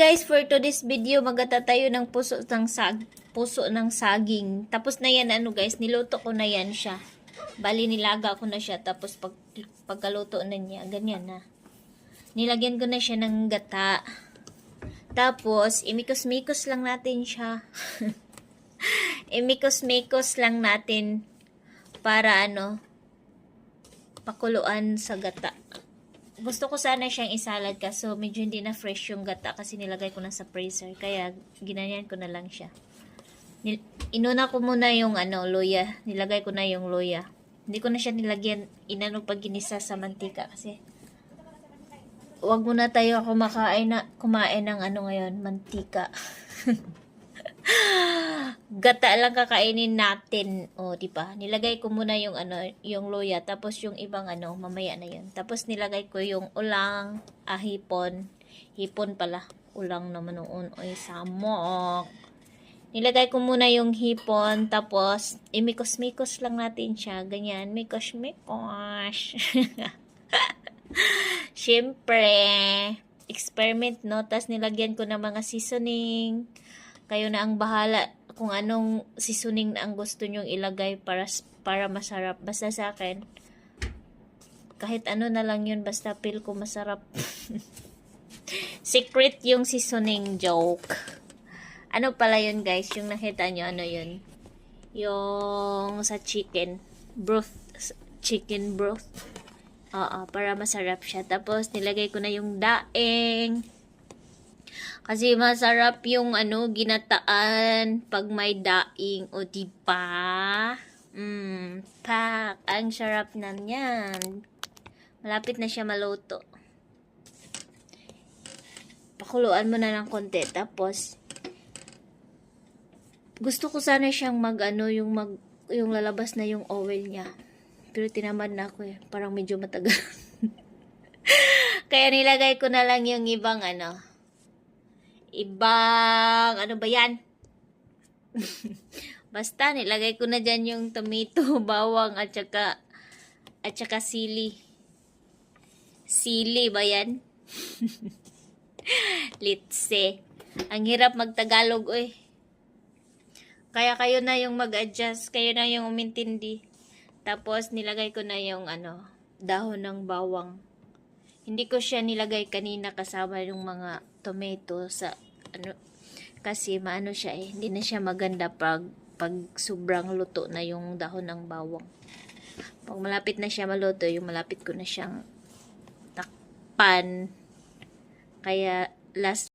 Guys, for today's video, magata tayo ng puso ng saging. Tapos na yan, guys, niluto ko na yan siya. Bali, nilaga ko na siya. Tapos, pagkaluto na niya, ganyan na. Nilagyan ko na siya ng gata. Tapos, imikos-mikos lang natin siya. Imikos-mikos lang natin para, pakuluan sa gata. Gusto ko sana siyang isalad kaso medyo hindi na fresh yung gata kasi nilagay ko na sa freezer. Kaya ginanyan ko na lang siya. Inuna ko muna yung luya. Nilagay ko na yung luya. Hindi ko na siya nilagyan pag ginisa sa mantika kasi wag muna tayo kumain ng ngayon, mantika. Gata lang kakainin natin. O, di ba? Nilagay ko muna yung yung luya, tapos yung ibang mamaya na 'yon. Tapos nilagay ko yung ulang, hipon. Hipon pala. Ulang naman noon. Oy, samok. Nilagay ko muna yung hipon, tapos imikos-mikos lang natin siya. Ganyan, mikos-mikos. Siyempre, experiment, no? Tapos nilagyan ko ng mga seasoning. Kayo na ang bahala kung anong seasoning na ang gusto nyong ilagay para masarap. Basta sa akin, kahit na lang yun, basta feel ko masarap. Secret yung seasoning, joke. Ano pala yun, guys? Yung nakita nyo, yun? Yung sa chicken broth. Chicken broth. Para masarap siya. Tapos, nilagay ko na yung daing. Kasi masarap yung ginataan pag may daing. O diba? Pak. Ang sarap na yan. Malapit na siya maluto. Pakuluan mo na ng konti. Tapos, gusto ko sana siyang yung lalabas na yung oil niya. Pero tinamad na ako eh. Parang medyo matagal. Kaya nilagay ko na lang yung ibang ano ba yan? Basta nilagay ko na dyan yung tomato, bawang at saka sili. Sili ba yan? Litse. Ang hirap magtagalog eh. Kaya kayo na yung mag-adjust, kayo na yung umintindi. Tapos nilagay ko na yung dahon ng bawang. Hindi ko siya nilagay kanina kasama yung mga tomato sa kasi siya eh. Hindi na siya maganda pag sobrang luto na yung dahon ng bawang. Pag malapit na siya maluto, yung malapit ko na siyang takpan. Kaya last